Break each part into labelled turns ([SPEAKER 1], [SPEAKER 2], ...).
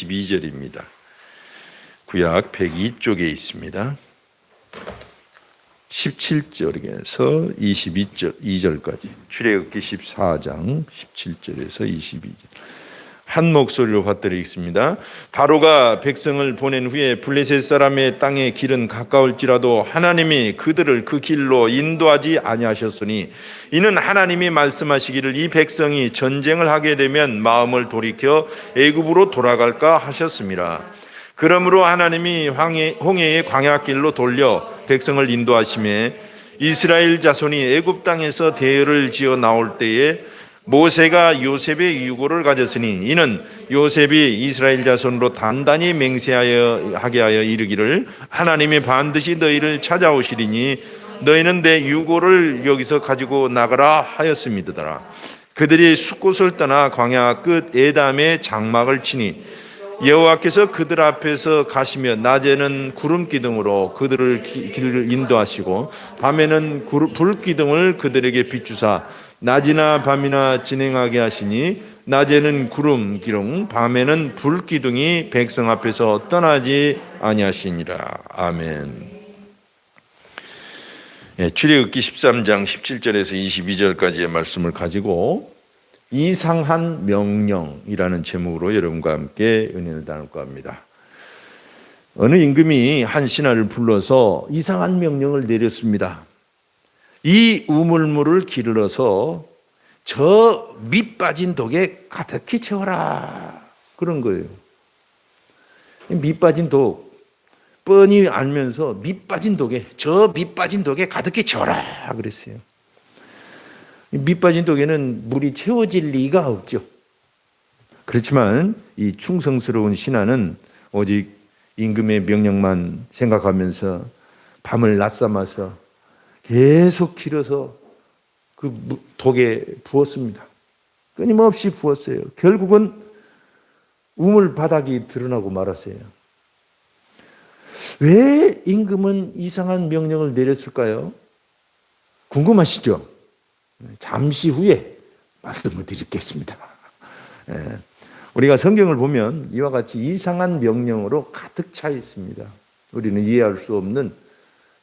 [SPEAKER 1] 22절입니다. 구약 102쪽에 있습니다. 17절에서 22절까지 출애굽기 14장 17절에서 22절 한 목소리로 받들이겠습니다. 바로가 백성을 보낸 후에 블레셋 사람의 땅의 길은 가까울지라도 하나님이 그들을 그 길로 인도하지 아니하셨으니 이는 하나님이 말씀하시기를 이 백성이 전쟁을 하게 되면 마음을 돌이켜 애굽으로 돌아갈까 하셨습니다. 그러므로 하나님이 홍해의 광야길로 돌려 백성을 인도하시매 이스라엘 자손이 애굽 땅에서 대열을 지어 나올 때에 모세가 요셉의 유고를 가졌으니 이는 요셉이 이스라엘 자손으로 단단히 맹세하게 하여 이르기를 하나님이 반드시 너희를 찾아오시리니 너희는 내 유고를 여기서 가지고 나가라 하였음이더라. 그들이 숫곳을 떠나 광야 끝 에담의 장막을 치니 여호와께서 그들 앞에서 가시며 낮에는 구름 기둥으로 그들을 길을 인도하시고 밤에는 불 기둥을 그들에게 비추사 낮이나 밤이나 진행하게 하시니 낮에는 구름 기둥 밤에는 불 기둥이 백성 앞에서 떠나지 아니하시니라. 아멘. 출애굽기 13장 17절에서 22절까지의 말씀을 가지고 이상한 명령이라는 제목으로 여러분과 함께 은혜를 나눌까 합니다. 어느 임금이 한 신하를 불러서 이상한 명령을 내렸습니다. 이 우물물을 기르러서 저 밑 빠진 독에 가득히 채워라. 그런 거예요. 밑 빠진 독, 뻔히 알면서 밑 빠진 독에, 저 밑 빠진 독에 가득히 채워라. 그랬어요. 밑 빠진 독에는 물이 채워질 리가 없죠. 그렇지만 이 충성스러운 신하는 오직 임금의 명령만 생각하면서 밤을 낮삼아서 계속 길어서 그 독에 부었습니다. 끊임없이 부었어요. 결국은 우물 바닥이 드러나고 말았어요. 왜 임금은 이상한 명령을 내렸을까요? 궁금하시죠? 잠시 후에 말씀을 드리겠습니다. 우리가 성경을 보면 이와 같이 이상한 명령으로 가득 차 있습니다. 우리는 이해할 수 없는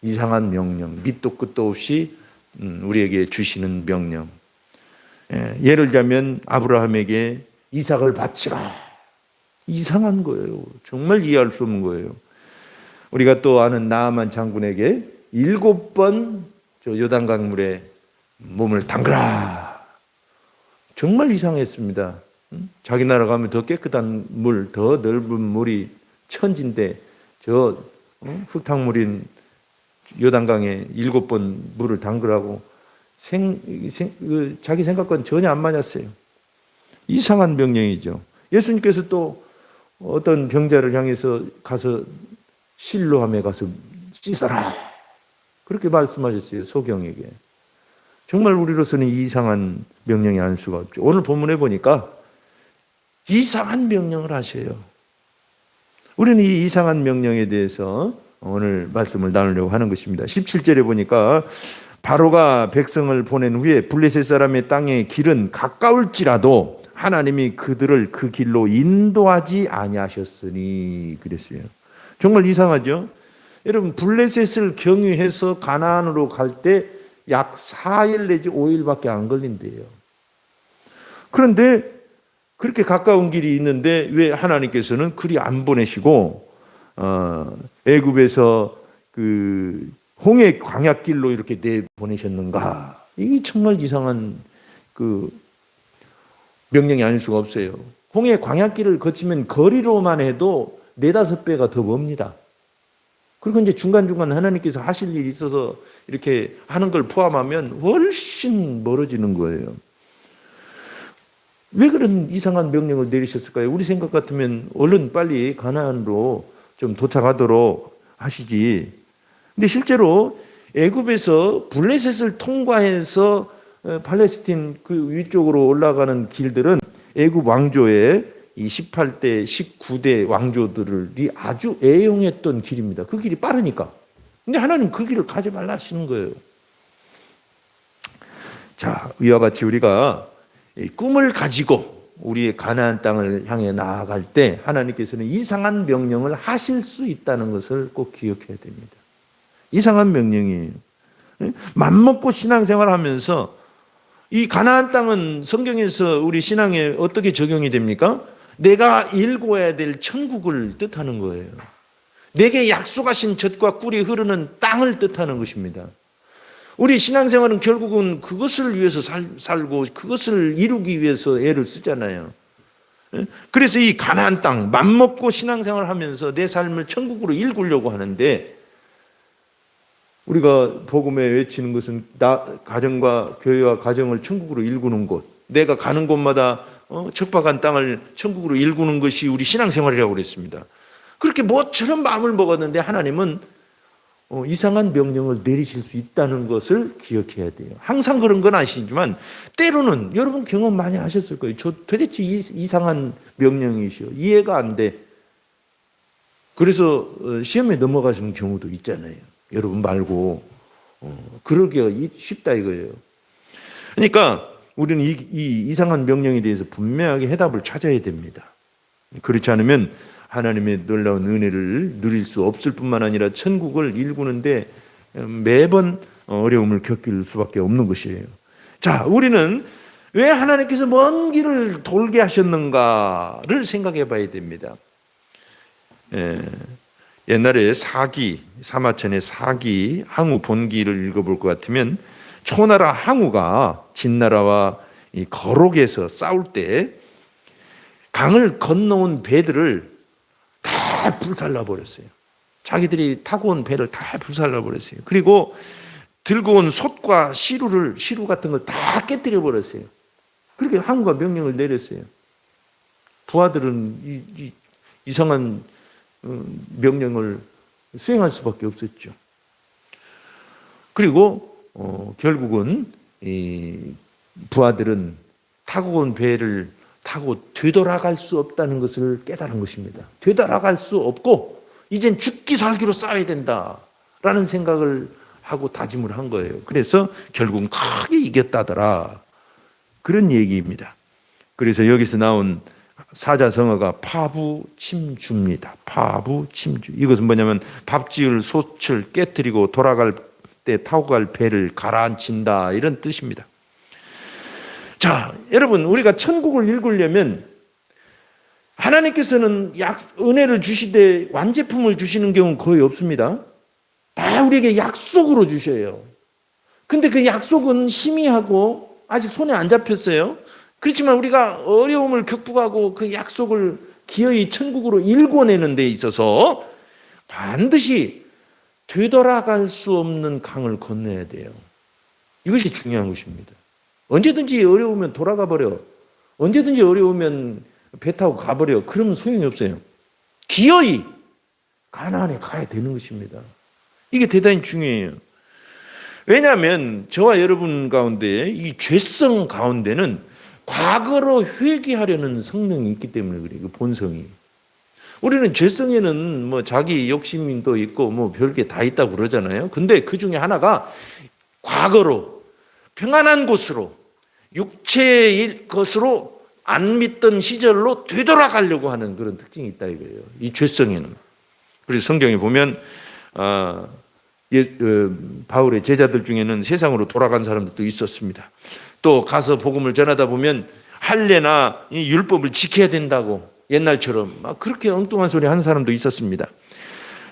[SPEAKER 1] 이상한 명령, 밑도 끝도 없이 우리에게 주시는 명령. 예를 들자면 아브라함에게 이삭을 바치라. 이상한 거예요. 정말 이해할 수 없는 거예요. 우리가 또 아는 나아만 장군에게 7번 요단강물에 몸을 담그라. 정말 이상했습니다. 자기 나라 가면 더 깨끗한 물, 더 넓은 물이 천지인데 저 흙탕물인 요단강에 7번 물을 담그라고 자기 생각과는 전혀 안 맞았어요. 이상한 명령이죠. 예수님께서 또 어떤 병자를 향해서 가서 실로암에 가서 씻어라. 그렇게 말씀하셨어요. 소경에게. 정말 우리로서는 이상한 명령이 아닐 수가 없죠. 오늘 본문에 보니까 이상한 명령을 하셔요. 우리는 이 이상한 명령에 대해서 오늘 말씀을 나누려고 하는 것입니다. 17절에 보니까 바로가 백성을 보낸 후에 블레셋 사람의 땅의 길은 가까울지라도 하나님이 그들을 그 길로 인도하지 아니하셨으니 그랬어요. 정말 이상하죠? 여러분 블레셋을 경유해서 가나안으로 갈 때 약 4일 내지 5일밖에 안 걸린대요. 그런데 그렇게 가까운 길이 있는데 왜 하나님께서는 그리 안 보내시고 애굽에서 그 홍해 광야길로 이렇게 내보내셨는가? 이게 정말 이상한 그 명령이 아닐 수가 없어요. 홍해 광야길을 거치면 거리로만 해도 4-5배가 더 멉니다. 그리고 이제 중간중간 하나님께서 하실 일이 있어서 이렇게 하는 걸 포함하면 훨씬 멀어지는 거예요. 왜 그런 이상한 명령을 내리셨을까요? 우리 생각 같으면 얼른 빨리 가나안으로 좀 도착하도록 하시지. 근데 실제로 애굽에서 블레셋을 통과해서 팔레스틴 그 위쪽으로 올라가는 길들은 애굽 왕조의 이 18대, 19대 왕조들이 아주 애용했던 길입니다. 그 길이 빠르니까. 근데 하나님 그 길을 가지 말라 하시는 거예요. 자, 이와 같이 우리가 꿈을 가지고 우리의 가나안 땅을 향해 나아갈 때 하나님께서는 이상한 명령을 하실 수 있다는 것을 꼭 기억해야 됩니다. 이상한 명령이에요. 맘먹고 신앙생활하면서 이 가나안 땅은 성경에서 우리 신앙에 어떻게 적용이 됩니까? 내가 일궈야 될 천국을 뜻하는 거예요. 내게 약속하신 젖과 꿀이 흐르는 땅을 뜻하는 것입니다. 우리 신앙생활은 결국은 그것을 위해서 살고 그것을 이루기 위해서 애를 쓰잖아요. 그래서 이 가나안 땅 맘먹고 신앙생활을 하면서 내 삶을 천국으로 일구려고 하는데, 우리가 복음에 외치는 것은 가정과 교회와 가정을 천국으로 일구는 곳, 내가 가는 곳마다 척박한 땅을 천국으로 일구는 것이 우리 신앙생활이라고 그랬습니다. 그렇게 뭐처럼 마음을 먹었는데 하나님은 이상한 명령을 내리실 수 있다는 것을 기억해야 돼요. 항상 그런 건 아시지만 때로는 여러분 경험 많이 하셨을 거예요. 저 도대체 이상한 명령이시오, 이해가 안 돼. 그래서 시험에 넘어가시는 경우도 있잖아요. 여러분 말고 그러기가 쉽다 이거예요. 그러니까 우리는 이 이상한 명령에 대해서 분명하게 해답을 찾아야 됩니다. 그렇지 않으면 하나님의 놀라운 은혜를 누릴 수 없을 뿐만 아니라 천국을 일구는데 매번 어려움을 겪을 수밖에 없는 것이에요. 자, 우리는 왜 하나님께서 먼 길을 돌게 하셨는가를 생각해 봐야 됩니다. 옛날에 사마천의 사기 항우 본기를 읽어볼 것 같으면 초나라 항우가 진나라와 이 거록에서 싸울 때 강을 건너온 배들을 다 불살라 버렸어요. 자기들이 타고 온 배를 다 불살라 버렸어요. 그리고 들고 온 솥과 시루 같은 걸 다 깨뜨려 버렸어요. 그렇게 항우가 명령을 내렸어요. 부하들은 이상한 명령을 수행할 수밖에 없었죠. 그리고 결국은 이 부하들은 타고 온 배를 타고 되돌아갈 수 없다는 것을 깨달은 것입니다. 되돌아갈 수 없고 이젠 죽기 살기로 싸워야 된다라는 생각을 하고 다짐을 한 거예요. 그래서 결국은 크게 이겼다더라, 그런 얘기입니다. 그래서 여기서 나온 사자성어가 파부침주입니다. 파부침주. 이것은 뭐냐면 밥 지을 솥을 깨뜨리고 돌아갈 때 타고 갈 배를 가라앉힌다, 이런 뜻입니다. 자, 여러분, 우리가 천국을 일구려면 하나님께서는 은혜를 주시되 완제품을 주시는 경우는 거의 없습니다. 다 우리에게 약속으로 주셔요. 근데 그 약속은 희미하고 아직 손에 안 잡혔어요. 그렇지만 우리가 어려움을 극복하고 그 약속을 기어이 천국으로 일궈내는 데 있어서 반드시 되돌아갈 수 없는 강을 건너야 돼요. 이것이 중요한 것입니다. 언제든지 어려우면 돌아가 버려. 언제든지 어려우면 배 타고 가버려. 그러면 소용이 없어요. 기어이 가나안에 가야 되는 것입니다. 이게 대단히 중요해요. 왜냐하면 저와 여러분 가운데 이 죄성 가운데는 과거로 회귀하려는 성능이 있기 때문에 그래요. 그 본성이. 우리는 죄성에는 뭐 자기 욕심도 있고 뭐 별게 다 있다고 그러잖아요. 근데 그 중에 하나가 과거로, 평안한 곳으로, 육체의 것으로 안 믿던 시절로 되돌아가려고 하는 그런 특징이 있다 이거예요. 이 죄성에는. 그래서 성경에 보면 바울의 제자들 중에는 세상으로 돌아간 사람들도 있었습니다. 또 가서 복음을 전하다 보면 할례나 이 율법을 지켜야 된다고 옛날처럼 막 그렇게 엉뚱한 소리 하는 사람도 있었습니다.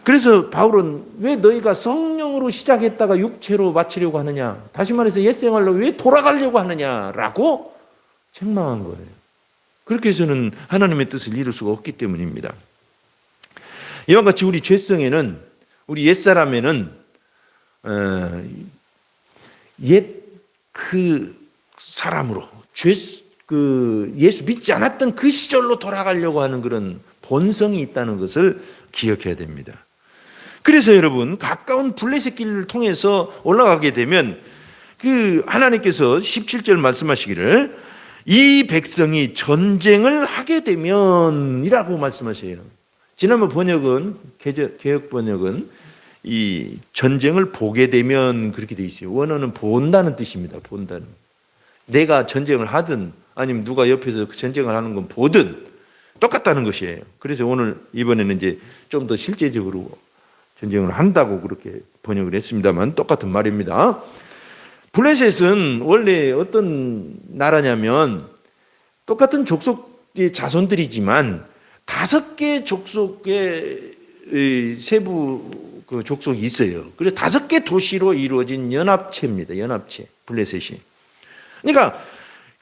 [SPEAKER 1] 그래서 바울은 왜 너희가 성령으로 시작했다가 육체로 마치려고 하느냐, 다시 말해서 옛생활로 왜 돌아가려고 하느냐라고 책망한 거예요. 그렇게 해서는 하나님의 뜻을 이룰 수가 없기 때문입니다. 이와 같이 우리 죄성에는, 우리 옛사람에는 옛 그 사람으로 예수 믿지 않았던 그 시절로 돌아가려고 하는 그런 본성이 있다는 것을 기억해야 됩니다. 그래서 여러분, 가까운 블레셋 길을 통해서 올라가게 되면 그 하나님께서 17절 말씀하시기를 이 백성이 전쟁을 하게 되면이라고 말씀하셔요. 지난번 번역은, 개혁 번역은 이 전쟁을 보게 되면 그렇게 돼 있어요. 원어는 본다는 뜻입니다. 본다는. 내가 전쟁을 하든 아니면 누가 옆에서 전쟁을 하는 건 보든 똑같다는 것이에요. 그래서 오늘 이번에는 이제 좀 더 실제적으로 전쟁을 한다고 그렇게 번역을 했습니다만 똑같은 말입니다. 블레셋은 원래 어떤 나라냐면 똑같은 족속의 자손들이지만 5개 족속의 세부 그 족속이 있어요. 그래서 5개 도시로 이루어진 연합체입니다. 연합체 블레셋이. 그러니까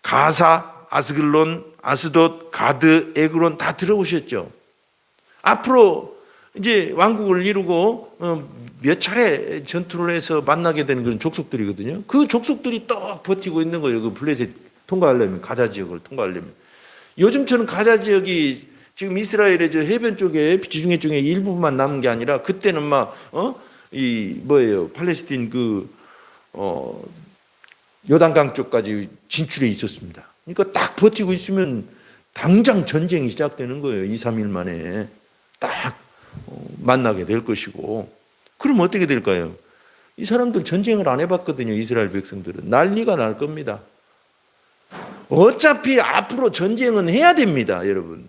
[SPEAKER 1] 가사, 아스글론, 아스돗, 가드, 에그론 다 들어보셨죠? 앞으로 이제 왕국을 이루고 몇 차례 전투를 해서 만나게 되는 그런 족속들이거든요. 그 족속들이 또 버티고 있는 거예요. 그 블레셋 통과하려면, 가자 지역을 통과하려면. 요즘처럼 가자 지역이 지금 이스라엘의 저 해변 쪽에 지중해 쪽에 일부만 남은 게 아니라 그때는 팔레스틴 요단강 쪽까지 진출해 있었습니다. 그러니까 딱 버티고 있으면 당장 전쟁이 시작되는 거예요. 2, 3일 만에 딱 만나게 될 것이고. 그럼 어떻게 될까요? 이 사람들 전쟁을 안 해봤거든요. 이스라엘 백성들은. 난리가 날 겁니다. 어차피 앞으로 전쟁은 해야 됩니다. 여러분.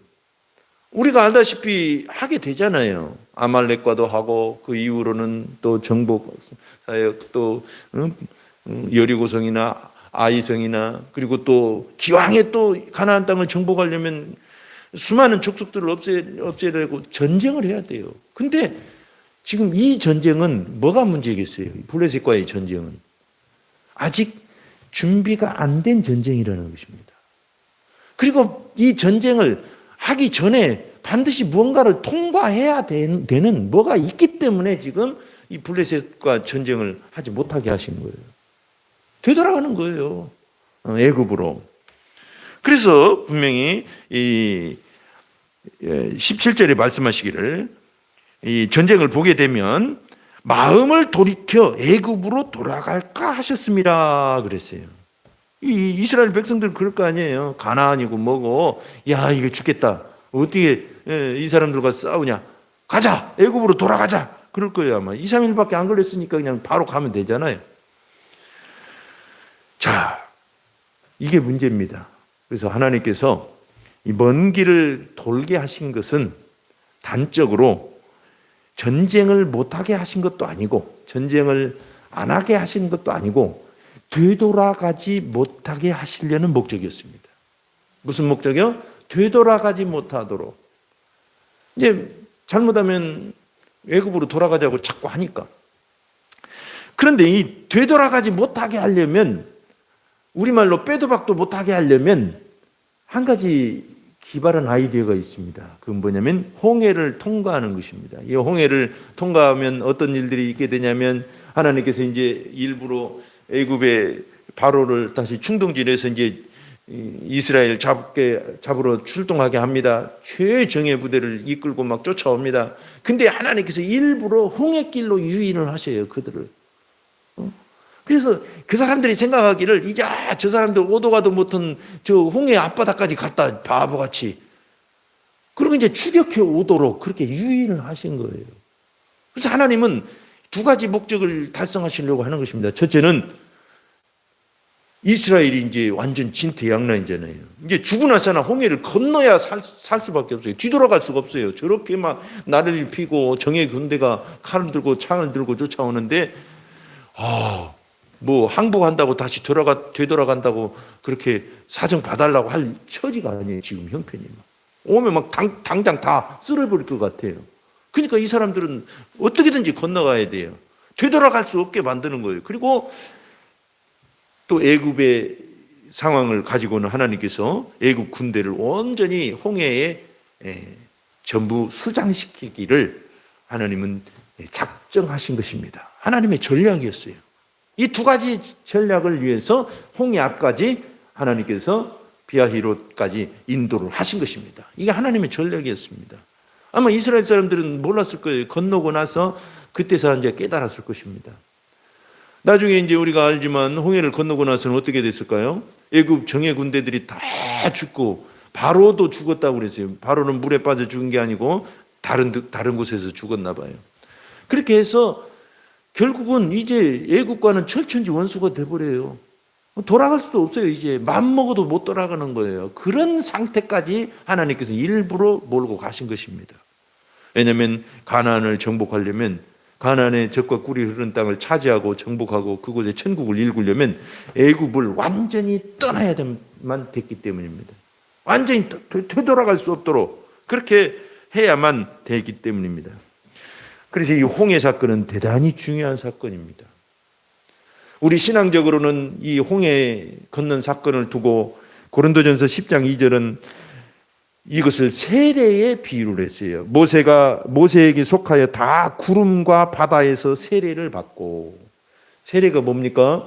[SPEAKER 1] 우리가 알다시피 하게 되잖아요. 아말렉과도 하고 그 이후로는 또 정복 사역 또 여리고성이나 아이성이나 그리고 또 기왕에 또 가나안 땅을 정복하려면 수많은 족속들을 없애려고 전쟁을 해야 돼요. 근데 지금 이 전쟁은 뭐가 문제겠어요? 블레셋과의 전쟁은 아직 준비가 안 된 전쟁이라는 것입니다. 그리고 이 전쟁을 하기 전에 반드시 무언가를 통과해야 되는 뭐가 있기 때문에 지금 이 블레셋과 전쟁을 하지 못하게 하신 거예요. 되돌아가는 거예요. 애굽으로. 그래서 분명히 이 17절에 말씀하시기를 이 전쟁을 보게 되면 마음을 돌이켜 애굽으로 돌아갈까 하셨습니다. 그랬어요. 이 이스라엘 백성들은 그럴 거 아니에요. 가나안이고 뭐고 야 이거 죽겠다. 어떻게 이 사람들과 싸우냐. 가자. 애굽으로 돌아가자. 그럴 거예요 아마. 2, 3일밖에 안 걸렸으니까 그냥 바로 가면 되잖아요. 자, 이게 문제입니다. 그래서 하나님께서 이 먼 길을 돌게 하신 것은 단적으로 전쟁을 못하게 하신 것도 아니고 전쟁을 안 하게 하신 것도 아니고 되돌아가지 못하게 하시려는 목적이었습니다. 무슨 목적이요? 되돌아가지 못하도록. 이제 잘못하면 애굽으로 돌아가자고 자꾸 하니까. 그런데 이 되돌아가지 못하게 하려면 우리말로 빼도 박도 못하게 하려면 한 가지 기발한 아이디어가 있습니다. 그건 뭐냐면 홍해를 통과하는 것입니다. 이 홍해를 통과하면 어떤 일들이 있게 되냐면 하나님께서 이제 일부러 애굽의 바로를 다시 충동질해서 이제 이스라엘 잡으러 출동하게 합니다. 최정예 부대를 이끌고 막 쫓아옵니다. 근데 하나님께서 일부러 홍해길로 유인을 하셔요. 그들을. 그래서 그 사람들이 생각하기를 이제 저 사람들 오도 가도 못한 저 홍해 앞바다까지 갔다 바보같이 그리고 이제 추격해 오도록 그렇게 유인을 하신 거예요. 그래서 하나님은 두 가지 목적을 달성하시려고 하는 것입니다. 첫째는 이스라엘이 이제 완전 진퇴양난이잖아요. 이제 죽고 나서나 홍해를 건너야 살 수밖에 없어요. 뒤돌아갈 수가 없어요. 저렇게 막 나를 피고 정예 군대가 칼을 들고 창을 들고 쫓아오는데 뭐 항복한다고 다시 되돌아간다고 그렇게 사정 봐달라고 할 처지가 아니에요. 지금 형편이 오면 막 당장 다 쓸어버릴 것 같아요. 그러니까 이 사람들은 어떻게든지 건너가야 돼요. 되돌아갈 수 없게 만드는 거예요. 그리고 또 애굽의 상황을 가지고는 하나님께서 애굽 군대를 온전히 홍해에 전부 수장시키기를 하나님은 작정하신 것입니다. 하나님의 전략이었어요. 이 두 가지 전략을 위해서 홍해 앞까지 하나님께서 비아히롯까지 인도를 하신 것입니다. 이게 하나님의 전략이었습니다. 아마 이스라엘 사람들은 몰랐을 거예요. 건너고 나서 그때서 이제 깨달았을 것입니다. 나중에 이제 우리가 알지만 홍해를 건너고 나서는 어떻게 됐을까요? 애굽 정예 군대들이 다 죽고 바로도 죽었다고 그랬어요. 바로는 물에 빠져 죽은 게 아니고 다른 곳에서 죽었나 봐요. 그렇게 해서 결국은 이제 애국과는 철천지 원수가 돼버려요. 돌아갈 수도 없어요. 이제 마음먹어도 못 돌아가는 거예요. 그런 상태까지 하나님께서 일부러 몰고 가신 것입니다. 왜냐하면 가나안을 정복하려면, 가나안의 젖과 꿀이 흐르는 땅을 차지하고 정복하고 그곳에 천국을 일구려면 애굽을 완전히 떠나야만 됐기 때문입니다. 완전히 되돌아갈 수 없도록 그렇게 해야만 되기 때문입니다. 그래서 이 홍해 사건은 대단히 중요한 사건입니다. 우리 신앙적으로는 이 홍해 건넌 사건을 두고 고린도전서 10장 2절은 이것을 세례에 비유를 했어요. 모세에게 속하여 다 구름과 바다에서 세례를 받고, 세례가 뭡니까?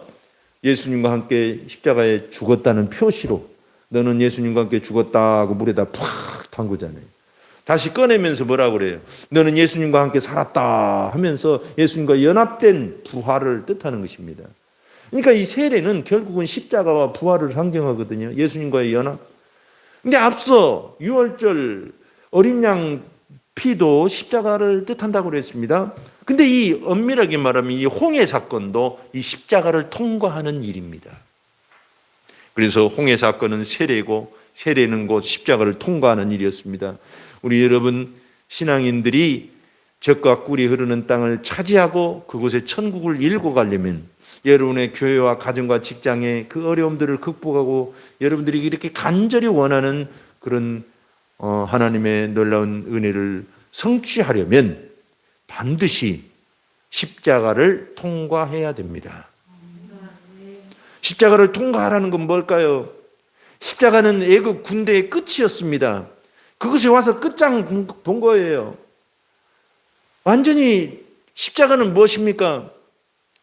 [SPEAKER 1] 예수님과 함께 십자가에 죽었다는 표시로, 너는 예수님과 함께 죽었다 하고 물에다 팍 담그잖아요. 다시 꺼내면서 뭐라고 그래요? 너는 예수님과 함께 살았다 하면서 예수님과 연합된 부활을 뜻하는 것입니다. 그러니까 이 세례는 결국은 십자가와 부활을 상징하거든요. 예수님과의 연합. 근데 앞서 유월절 어린 양 피도 십자가를 뜻한다고 그랬습니다. 근데 이 엄밀하게 말하면 이 홍해 사건도 이 십자가를 통과하는 일입니다. 그래서 홍해 사건은 세례고, 세례는 곧 십자가를 통과하는 일이었습니다. 우리 여러분 신앙인들이 젖과 꿀이 흐르는 땅을 차지하고 그곳에 천국을 일궈 가려면 여러분의 교회와 가정과 직장의 그 어려움들을 극복하고 여러분들이 이렇게 간절히 원하는 그런 하나님의 놀라운 은혜를 성취하려면 반드시 십자가를 통과해야 됩니다. 십자가를 통과하라는 건 뭘까요? 십자가는 애굽 군대의 끝이었습니다. 그것에 와서 끝장 본 거예요. 완전히 십자가는 무엇입니까?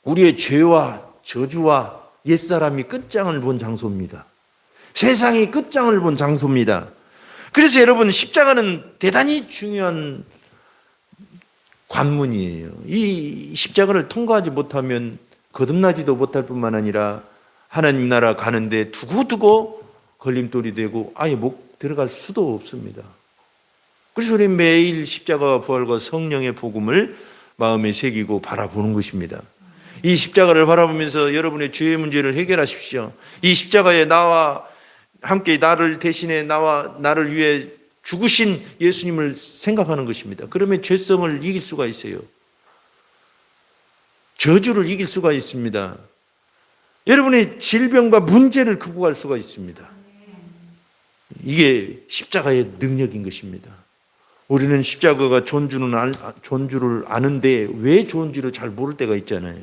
[SPEAKER 1] 우리의 죄와 저주와 옛사람이 끝장을 본 장소입니다. 세상이 끝장을 본 장소입니다. 그래서 여러분 십자가는 대단히 중요한 관문이에요. 이 십자가를 통과하지 못하면 거듭나지도 못할 뿐만 아니라 하나님 나라 가는데 두고두고 걸림돌이 되고 아예 못 들어갈 수도 없습니다. 그래서 우리 매일 십자가와 부활과 성령의 복음을 마음에 새기고 바라보는 것입니다. 이 십자가를 바라보면서 여러분의 죄의 문제를 해결하십시오. 이 십자가에 나와 함께 나를 대신해 나를 위해 죽으신 예수님을 생각하는 것입니다. 그러면 죄성을 이길 수가 있어요. 저주를 이길 수가 있습니다. 여러분의 질병과 문제를 극복할 수가 있습니다. 이게 십자가의 능력인 것입니다. 우리는 십자가가 존주를 아는데 왜 좋은지를 잘 모를 때가 있잖아요.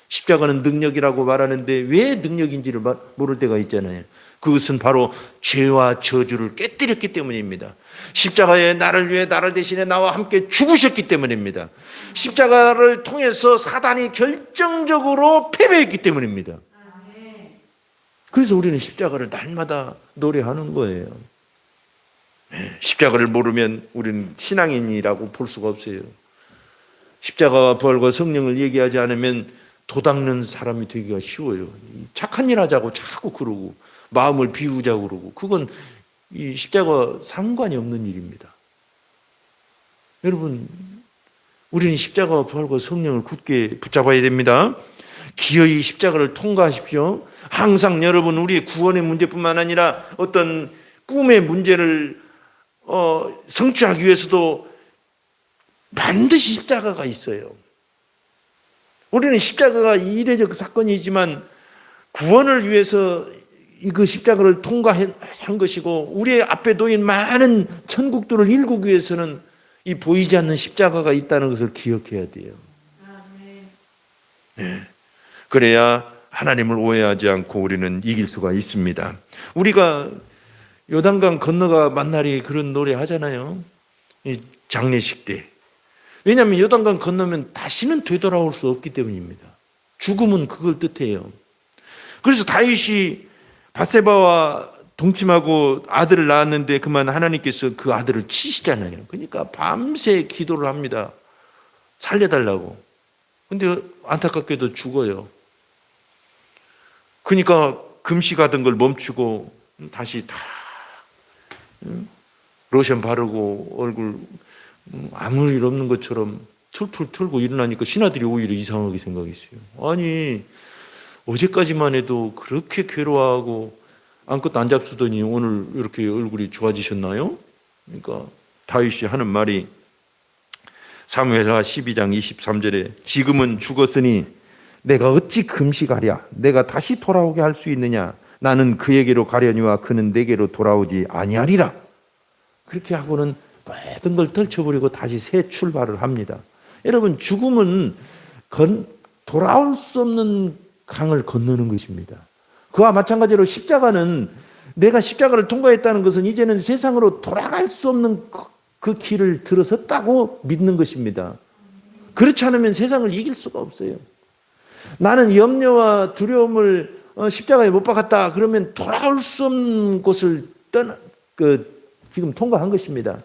[SPEAKER 1] 십자가는 능력이라고 말하는데 왜 능력인지를 모를 때가 있잖아요. 그것은 바로 죄와 저주를 깨뜨렸기 때문입니다. 십자가에 나를 위해 나를 대신해 나와 함께 죽으셨기 때문입니다. 십자가를 통해서 사단이 결정적으로 패배했기 때문입니다. 그래서 우리는 십자가를 날마다 노래하는 거예요. 십자가를 모르면 우리는 신앙인이라고 볼 수가 없어요. 십자가와 부활과 성령을 얘기하지 않으면 도닦는 사람이 되기가 쉬워요. 착한 일 하자고 자꾸 그러고 마음을 비우자고 그러고 그건 이 십자가와 상관이 없는 일입니다. 여러분, 우리는 십자가와 부활과 성령을 굳게 붙잡아야 됩니다. 기어이 십자가를 통과하십시오. 항상 여러분 우리의 구원의 문제뿐만 아니라 어떤 꿈의 문제를 성취하기 위해서도 반드시 십자가가 있어요. 우리는 십자가가 이례적 사건이지만 구원을 위해서 그 십자가를 통과한 것이고 우리의 앞에 놓인 많은 천국들을 일구기 위해서는 이 보이지 않는 십자가가 있다는 것을 기억해야 돼요. 네. 그래야 하나님을 오해하지 않고 우리는 이길 수가 있습니다. 우리가 요단강 건너가 만날이 그런 노래 하잖아요. 장례식 때. 왜냐하면 요단강 건너면 다시는 되돌아올 수 없기 때문입니다. 죽음은 그걸 뜻해요. 그래서 다윗이 밧세바와 동침하고 아들을 낳았는데 그만 하나님께서 그 아들을 치시잖아요. 그러니까 밤새 기도를 합니다. 살려달라고. 근데 안타깝게도 죽어요. 그러니까 금식하던 걸 멈추고 다시 다 로션 바르고 얼굴 아무 일 없는 것처럼 툴툴 털고 일어나니까 신하들이 오히려 이상하게 생각했어요. 아니 어제까지만 해도 그렇게 괴로워하고 아무것도 안 잡수더니 오늘 이렇게 얼굴이 좋아지셨나요? 그러니까 다윗이 하는 말이 사무엘하 12장 23절에 지금은 죽었으니 내가 어찌 금식하랴? 내가 다시 돌아오게 할 수 있느냐? 나는 그에게로 가려니와 그는 내게로 돌아오지 아니하리라. 그렇게 하고는 모든 걸 떨쳐버리고 다시 새 출발을 합니다. 여러분, 죽음은 돌아올 수 없는 강을 건너는 것입니다. 그와 마찬가지로 십자가는 내가 십자가를 통과했다는 것은 이제는 세상으로 돌아갈 수 없는 그 길을 들어섰다고 믿는 것입니다. 그렇지 않으면 세상을 이길 수가 없어요. 나는 염려와 두려움을 십자가에 못 박았다 그러면 돌아올 수 없는 곳을 지금 통과한 것입니다.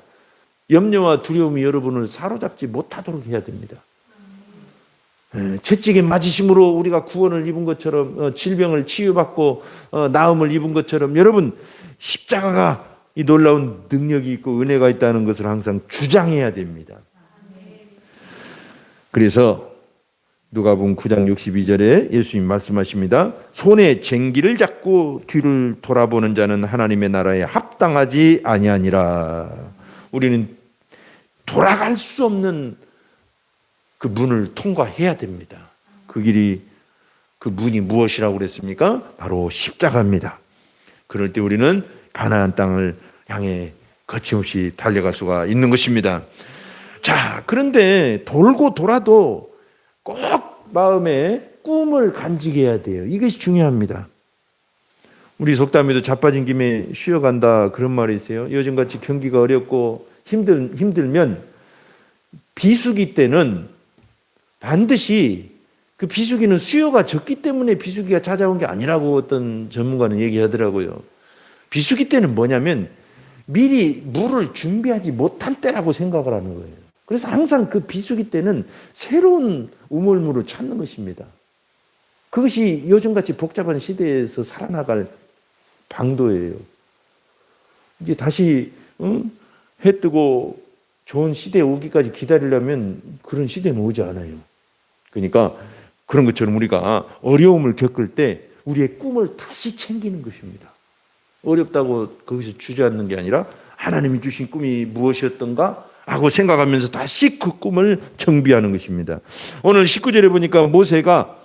[SPEAKER 1] 염려와 두려움이 여러분을 사로잡지 못하도록 해야 됩니다. 채찍에 맞으심으로 우리가 구원을 입은 것처럼, 질병을 치유받고 나음을 입은 것처럼, 여러분 십자가가 이 놀라운 능력이 있고 은혜가 있다는 것을 항상 주장해야 됩니다. 그래서 누가복음 9장 62절에 예수님 말씀하십니다. 손에 쟁기를 잡고 뒤를 돌아보는 자는 하나님의 나라에 합당하지 아니하니라. 우리는 돌아갈 수 없는 그 문을 통과해야 됩니다. 그 길이, 그 문이 무엇이라고 그랬습니까? 바로 십자가입니다. 그럴 때 우리는 가나안 땅을 향해 거침없이 달려갈 수가 있는 것입니다. 자, 그런데 돌고 돌아도 꼭 마음에 꿈을 간직해야 돼요. 이것이 중요합니다. 우리 속담에도 자빠진 김에 쉬어간다 그런 말이 있어요. 요즘같이 경기가 어렵고 힘들면 비수기 때는 반드시 그 비수기는 수요가 적기 때문에 비수기가 찾아온 게 아니라고 어떤 전문가는 얘기하더라고요. 비수기 때는 뭐냐면 미리 물을 준비하지 못한 때라고 생각을 하는 거예요. 그래서 항상 그 비수기 때는 새로운 우물물을 찾는 것입니다. 그것이 요즘같이 복잡한 시대에서 살아나갈 방도예요. 이제 다시 해 뜨고 좋은 시대에 오기까지 기다리려면 그런 시대는 오지 않아요. 그러니까 그런 것처럼 우리가 어려움을 겪을 때 우리의 꿈을 다시 챙기는 것입니다. 어렵다고 거기서 주저앉는 게 아니라 하나님이 주신 꿈이 무엇이었던가 하고 생각하면서 다시 그 꿈을 정비하는 것입니다. 오늘 19절에 보니까 모세가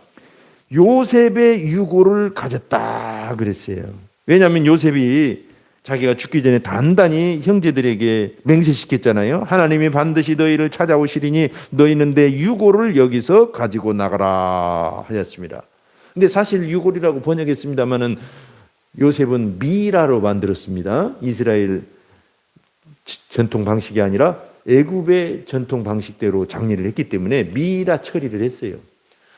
[SPEAKER 1] 요셉의 유고를 가졌다 그랬어요. 왜냐하면 요셉이 자기가 죽기 전에 단단히 형제들에게 맹세시켰잖아요. 하나님이 반드시 너희를 찾아오시리니 너희는 내 유고를 여기서 가지고 나가라 하였습니다. 근데 사실 유골이라고 번역했습니다마는 요셉은 미라로 만들었습니다. 이스라엘 전통 방식이 아니라 애굽의 전통 방식대로 장례를 했기 때문에 미라 처리를 했어요.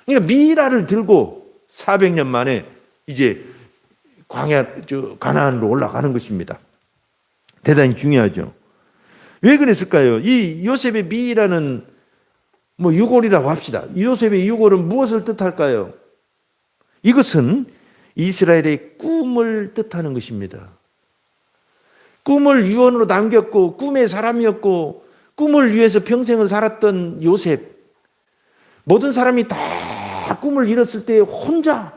[SPEAKER 1] 그러니까 미라를 들고 400년 만에 이제 가나안으로 올라가는 것입니다. 대단히 중요하죠. 왜 그랬을까요? 이 요셉의 미라는 유골이라고 합시다. 요셉의 유골은 무엇을 뜻할까요? 이것은 이스라엘의 꿈을 뜻하는 것입니다. 꿈을 유언으로 남겼고 꿈의 사람이었고 꿈을 위해서 평생을 살았던 요셉. 모든 사람이 다 꿈을 이뤘을 때 혼자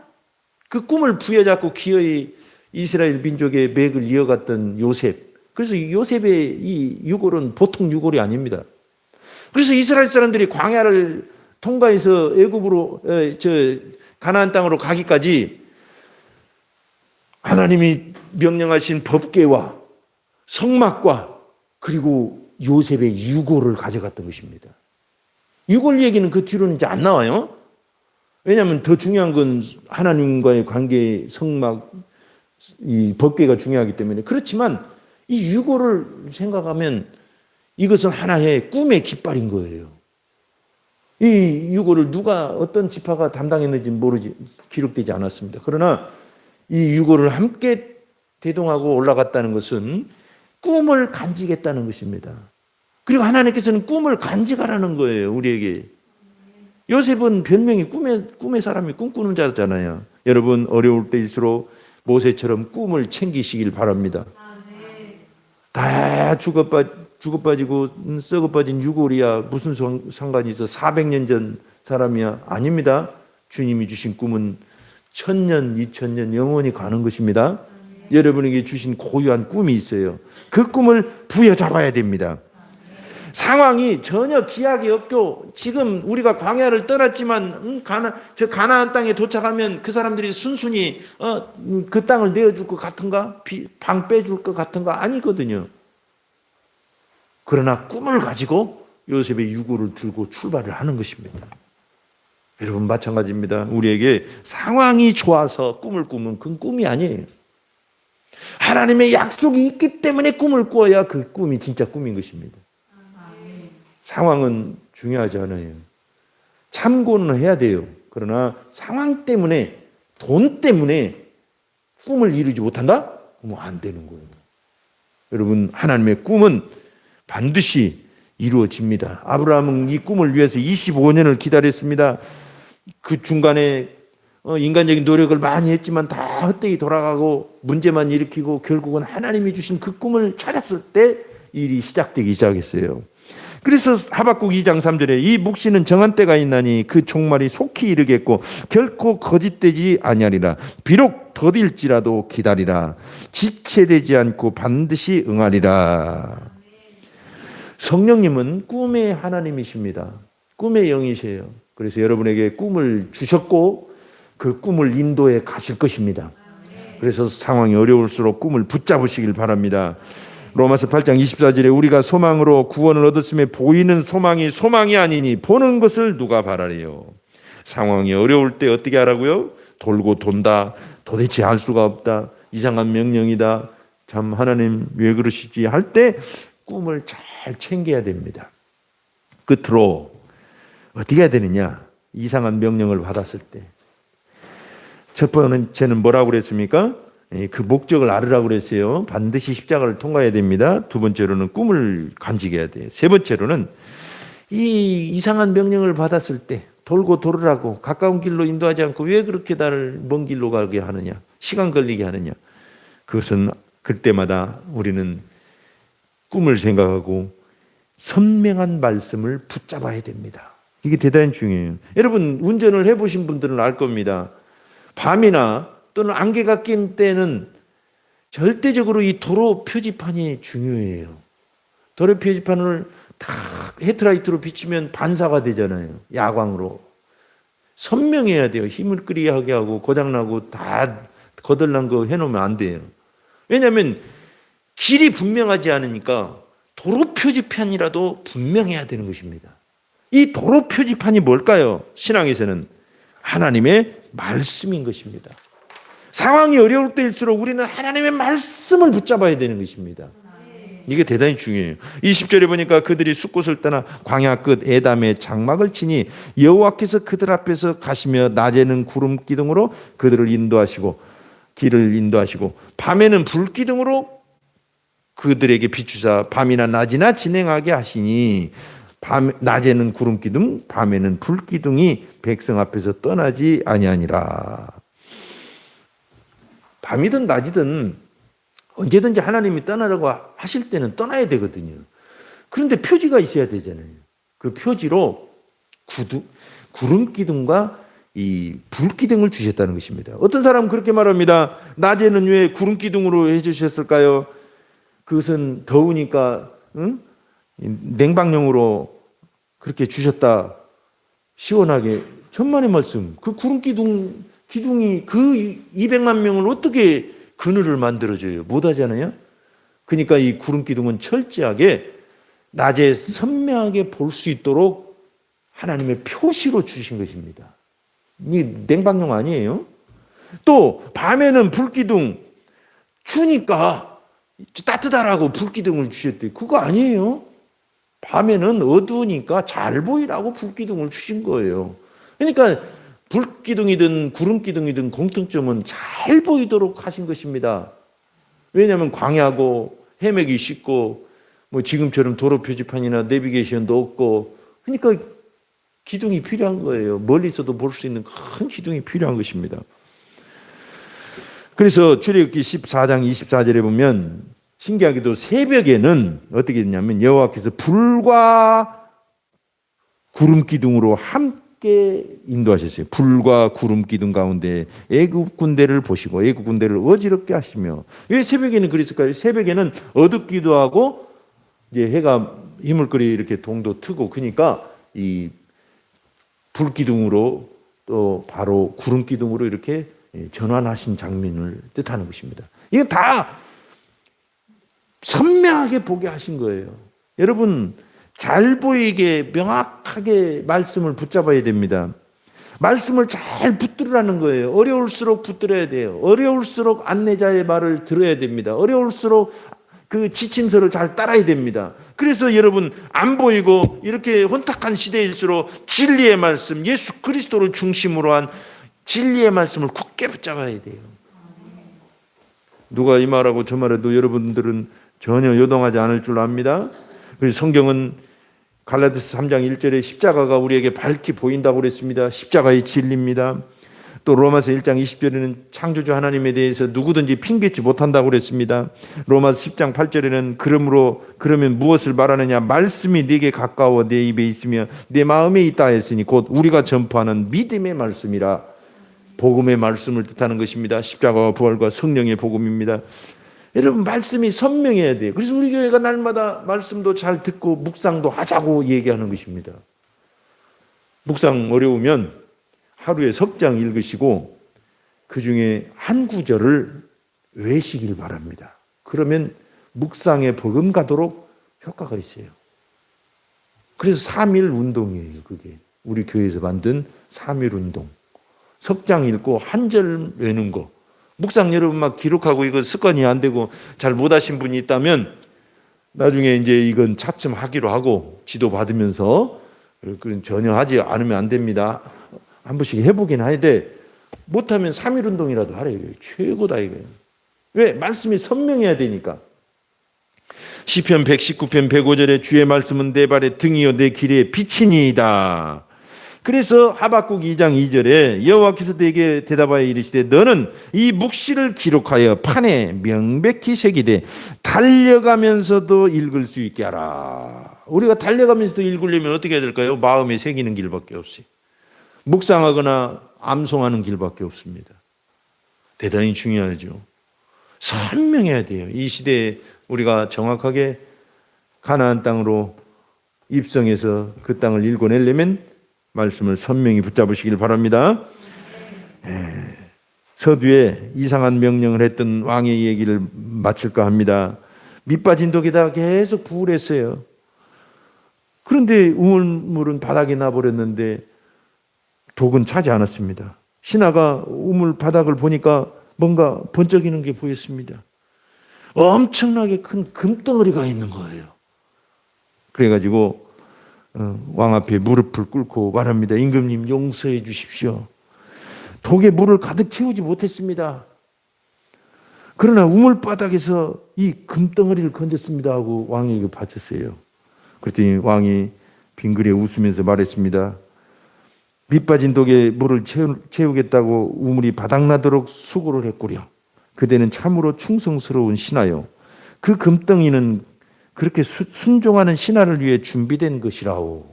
[SPEAKER 1] 그 꿈을 부여잡고 기어이 이스라엘 민족의 맥을 이어갔던 요셉. 그래서 요셉의 이 유골은 보통 유골이 아닙니다. 그래서 이스라엘 사람들이 광야를 통과해서 애굽으로 가나안 땅으로 가기까지 하나님이 명령하신 법궤와 성막과 그리고 요셉의 유골을 가져갔던 것입니다. 유골 얘기는 그 뒤로는 이제 안 나와요. 왜냐하면 더 중요한 건 하나님과의 관계, 성막, 이 법궤가 중요하기 때문에. 그렇지만 이 유골을 생각하면 이것은 하나의 꿈의 깃발인 거예요. 이 유골을 누가 어떤 지파가 담당했는지 모르지 기록되지 않았습니다. 그러나 이 유골을 함께 대동하고 올라갔다는 것은 꿈을 간직했다는 것입니다. 그리고 하나님께서는 꿈을 간직하라는 거예요, 우리에게. 요셉은 별명이 꿈의 사람이 꿈꾸는 자잖아요. 여러분 어려울 때일수록 모세처럼 꿈을 챙기시길 바랍니다. 다 죽어빠지고 썩어빠진 유골이야 무슨 상관이 있어? 400년 전 사람이야? 아닙니다. 주님이 주신 꿈은 천년, 2000년 영원히 가는 것입니다. 여러분에게 주신 고유한 꿈이 있어요. 그 꿈을 부여잡아야 됩니다. 상황이 전혀 기약이 없고 지금 우리가 광야를 떠났지만 가나안 땅에 도착하면 그 사람들이 순순히 그 땅을 내어줄 것 같은가? 방 빼줄 것 같은가? 아니거든요. 그러나 꿈을 가지고 요셉의 유고를 들고 출발을 하는 것입니다. 여러분 마찬가지입니다. 우리에게 상황이 좋아서 꿈을 꾸면 그건 꿈이 아니에요. 하나님의 약속이 있기 때문에 꿈을 꾸어야 그 꿈이 진짜 꿈인 것입니다. 상황은 중요하지 않아요. 참고는 해야 돼요. 그러나 상황 때문에, 돈 때문에 꿈을 이루지 못한다? 그러면 안 되는 거예요. 여러분, 하나님의 꿈은 반드시 이루어집니다. 아브라함은 이 꿈을 위해서 25년을 기다렸습니다. 그 중간에 인간적인 노력을 많이 했지만 다 헛되이 돌아가고 문제만 일으키고 결국은 하나님이 주신 그 꿈을 찾았을 때 일이 시작되기 시작했어요. 그래서 하박국 2장 3절에 이 묵시는 정한 때가 있나니 그 종말이 속히 이르겠고 결코 거짓되지 아니하리라. 비록 더딜지라도 기다리라. 지체되지 않고 반드시 응하리라. 성령님은 꿈의 하나님이십니다. 꿈의 영이세요. 그래서 여러분에게 꿈을 주셨고 그 꿈을 인도해 가실 것입니다. 그래서 상황이 어려울수록 꿈을 붙잡으시길 바랍니다. 로마서 8장 24절에 우리가 소망으로 구원을 얻었음에 보이는 소망이 소망이 아니니 보는 것을 누가 바라리요. 상황이 어려울 때 어떻게 하라고요? 돌고 돈다. 도대체 알 수가 없다. 이상한 명령이다. 참 하나님 왜 그러시지 할 때 꿈을 잘 챙겨야 됩니다. 끝으로 어떻게 해야 되느냐? 이상한 명령을 받았을 때 첫 번째는 뭐라고 그랬습니까? 그 목적을 알으라고 그랬어요. 반드시 십자가를 통과해야 됩니다. 두 번째로는 꿈을 간직해야 돼요. 세 번째로는 이 이상한 명령을 받았을 때 돌고 돌으라고 가까운 길로 인도하지 않고 왜 그렇게 나를 먼 길로 가게 하느냐, 시간 걸리게 하느냐. 그것은 그때마다 우리는 꿈을 생각하고 선명한 말씀을 붙잡아야 됩니다. 이게 대단히 중요해요. 여러분 운전을 해보신 분들은 알 겁니다. 밤이나 또는 안개가 낀 때는 절대적으로 이 도로 표지판이 중요해요. 도로 표지판을 다 헤드라이트로 비치면 반사가 되잖아요. 야광으로. 선명해야 돼요. 힘을 끄리하게 하고 고장나고 다 거들난 거 해놓으면 안 돼요. 왜냐하면 길이 분명하지 않으니까 도로 표지판이라도 분명해야 되는 것입니다. 이 도로 표지판이 뭘까요? 신앙에서는 하나님의 말씀인 것입니다. 상황이 어려울 때일수록 우리는 하나님의 말씀을 붙잡아야 되는 것입니다. 이게 대단히 중요해요. 20절에 보니까 그들이 숫곳을 떠나 광야 끝 에담에 장막을 치니 여호와께서 그들 앞에서 가시며 낮에는 구름 기둥으로 그들을 인도하시고 길을 인도하시고 밤에는 불 기둥으로 그들에게 비추사 밤이나 낮이나 진행하게 하시니 낮에는 구름 기둥 밤에는 불 기둥이 백성 앞에서 떠나지 아니하니라. 밤이든 낮이든 언제든지 하나님이 떠나라고 하실 때는 떠나야 되거든요. 그런데 표지가 있어야 되잖아요. 그 표지로 구름 기둥과 이 불 기둥을 주셨다는 것입니다. 어떤 사람은 그렇게 말합니다. 낮에는 왜 구름 기둥으로 해주셨을까요? 그것은 더우니까 냉방용으로 그렇게 주셨다. 시원하게. 천만의 말씀. 그 구름 기둥이 그 200만 명을 어떻게 그늘을 만들어줘요? 못하잖아요. 그러니까 이 구름 기둥은 철저하게 낮에 선명하게 볼 수 있도록 하나님의 표시로 주신 것입니다. 이게 냉방용 아니에요. 또 밤에는 불기둥 추니까 따뜻하라고 불기둥을 주셨대요. 그거 아니에요. 밤에는 어두우니까 잘 보이라고 불기둥을 주신 거예요. 그러니까 불기둥이든 구름기둥이든 공통점은 잘 보이도록 하신 것입니다. 왜냐하면 광야고 헤매기 쉽고 뭐 지금처럼 도로 표지판이나 내비게이션도 없고 그러니까 기둥이 필요한 거예요. 멀리서도 볼 수 있는 큰 기둥이 필요한 것입니다. 그래서 출애굽기 14장 24절에 보면 신기하게도 새벽에는 어떻게 되냐면 여호와께서 불과 구름 기둥으로 함께 인도하셨어요. 불과 구름 기둥 가운데 애굽 군대를 보시고 애굽 군대를 어지럽게 하시며. 왜 새벽에는 그랬을까요? 새벽에는 어둡기도 하고 이제 해가 희물거리 이렇게 동도 트고 그러니까 이 불기둥으로 또 바로 구름 기둥으로 이렇게 전환하신 장면을 뜻하는 것입니다. 이건 다 선명하게 보게 하신 거예요. 여러분 잘 보이게 명확하게 말씀을 붙잡아야 됩니다. 말씀을 잘 붙들으라는 거예요. 어려울수록 붙들어야 돼요. 어려울수록 안내자의 말을 들어야 됩니다. 어려울수록 그 지침서를 잘 따라야 됩니다. 그래서 여러분 안 보이고 이렇게 혼탁한 시대일수록 진리의 말씀, 예수 그리스도를 중심으로 한 진리의 말씀을 굳게 붙잡아야 돼요. 누가 이 말하고 저 말해도 여러분들은 전혀 요동하지 않을 줄 압니다. 그래서 성경은 갈라디아서 3장 1절에 십자가가 우리에게 밝히 보인다고 그랬습니다. 십자가의 진리입니다. 또 로마서 1장 20절에는 창조주 하나님에 대해서 누구든지 핑계치 못한다고 그랬습니다. 로마서 10장 8절에는 그러면 무엇을 말하느냐? 말씀이 네게 가까워 내 입에 있으며 내 마음에 있다 했으니 곧 우리가 전파하는 믿음의 말씀이라. 복음의 말씀을 뜻하는 것입니다. 십자가와 부활과 성령의 복음입니다. 여러분 말씀이 선명해야 돼요. 그래서 우리 교회가 날마다 말씀도 잘 듣고 묵상도 하자고 얘기하는 것입니다. 묵상 어려우면 하루에 석 장 읽으시고 그중에 한 구절을 외시길 바랍니다. 그러면 묵상에 버금가도록 효과가 있어요. 그래서 3일 운동이에요. 그게 우리 교회에서 만든 3일 운동. 석 장 읽고 한 절 외는 거. 묵상 여러분 막 기록하고 이거 습관이 안 되고 잘 못하신 분이 있다면 나중에 이제 이건 차츰 하기로 하고 지도 받으면서 그건 전혀 하지 않으면 안 됩니다. 한 번씩 해보긴 해야 돼. 못하면 3일 운동이라도 하래. 최고다 이거예요. 왜? 말씀이 선명해야 되니까. 시편 119편 105절에 주의 말씀은 내 발의 등이요 내 길의 빛이니이다. 그래서 하박국 2장 2절에 여호와께서 내게 대답하여 이르시되 너는 이 묵시를 기록하여 판에 명백히 새기되 달려가면서도 읽을 수 있게 하라. 우리가 달려가면서도 읽으려면 어떻게 해야 될까요? 마음에 새기는 길밖에 없어요. 묵상하거나 암송하는 길밖에 없습니다. 대단히 중요하죠. 선명해야 돼요. 이 시대에 우리가 정확하게 가나안 땅으로 입성해서 그 땅을 일궈내려면 말씀을 선명히 붙잡으시길 바랍니다. 서두에 이상한 명령을 했던 왕의 얘기를 마칠까 합니다. 밑빠진 독에다 계속 부을 했어요. 그런데 우물물은 바닥에 나버렸는데 독은 차지 않았습니다. 신하가 우물 바닥을 보니까 뭔가 번쩍이는 게 보였습니다. 엄청나게 큰 금덩어리가 있는 거예요. 그래가지고 왕 앞에 무릎을 꿇고 말합니다. 임금님 용서해 주십시오. 독에 물을 가득 채우지 못했습니다. 그러나 우물바닥에서 이 금덩어리를 건졌습니다 하고 왕에게 바쳤어요. 그랬더니 왕이 빙그레 웃으면서 말했습니다. 밑빠진 독에 물을 채우겠다고 우물이 바닥나도록 수고를 했구려. 그대는 참으로 충성스러운 신하요. 그 금덩이는 그렇게 순종하는 신하를 위해 준비된 것이라오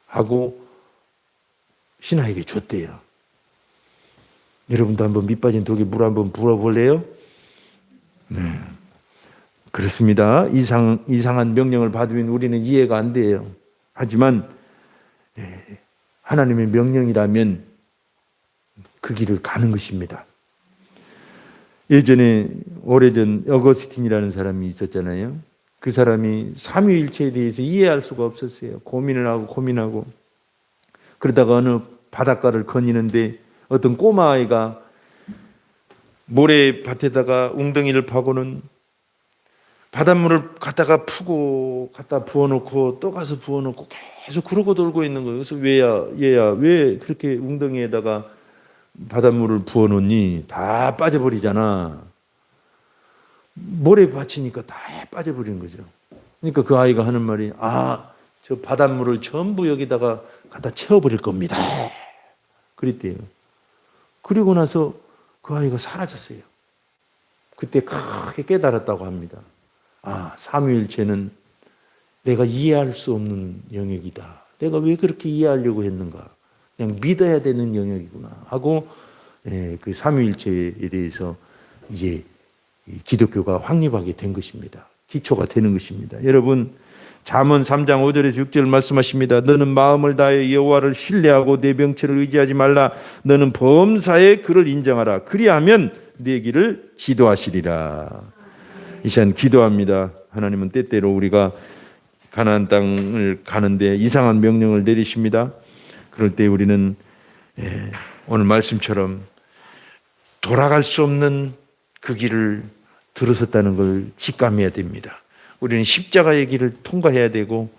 [SPEAKER 1] 하고 신하에게 줬대요. 여러분도 한번 밑빠진 독에 물 한번 부어볼래요? 네. 그렇습니다. 이상한 명령을 받으면 우리는 이해가 안 돼요. 하지만 하나님의 명령이라면 그 길을 가는 것입니다. 예전에 오래전 어거스틴이라는 사람이 있었잖아요. 그 사람이 삼위일체에 대해서 이해할 수가 없었어요. 고민을 하고 그러다가 어느 바닷가를 거니는데 어떤 꼬마아이가 모래밭에다가 웅덩이를 파고는 바닷물을 갖다가 푸고 갖다 부어놓고 또 가서 부어놓고 계속 그러고 돌고 있는 거예요. 그래서 얘야 왜 그렇게 웅덩이에다가 바닷물을 부어놓니? 다 빠져버리잖아. 모래 받치니까 다 빠져버리는 거죠. 그러니까 그 아이가 하는 말이 저 바닷물을 전부 여기다가 갖다 채워버릴 겁니다. 그랬대요. 그리고 나서 그 아이가 사라졌어요. 그때 크게 깨달았다고 합니다. 삼위일체는 내가 이해할 수 없는 영역이다.
[SPEAKER 2] 내가 왜 그렇게 이해하려고 했는가? 그냥 믿어야 되는 영역이구나 하고 그 삼위일체에 대해서 이제 기독교가 확립하게 된 것입니다. 기초가 되는 것입니다. 여러분 잠언 3장 5절에서 6절 말씀하십니다. 너는 마음을 다해 여호와를 신뢰하고 내 명철을 의지하지 말라. 너는 범사에 그를 인정하라. 그리하면 내 길을 지도하시리라. 이 시간 기도합니다. 하나님은 때때로 우리가 가나안 땅을 가는데 이상한 명령을 내리십니다. 그럴 때 우리는 오늘 말씀처럼 돌아갈 수 없는 그 길을 들어섰다는 걸 직감해야 됩니다. 우리는 십자가의 길을 통과해야 되고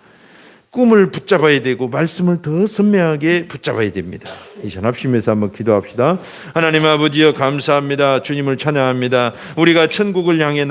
[SPEAKER 2] 꿈을 붙잡아야 되고 말씀을 더 선명하게 붙잡아야 됩니다. 이 시간 합심해서 한번 기도합시다. 하나님 아버지여 감사합니다. 주님을 찬양합니다. 우리가 천국을 향해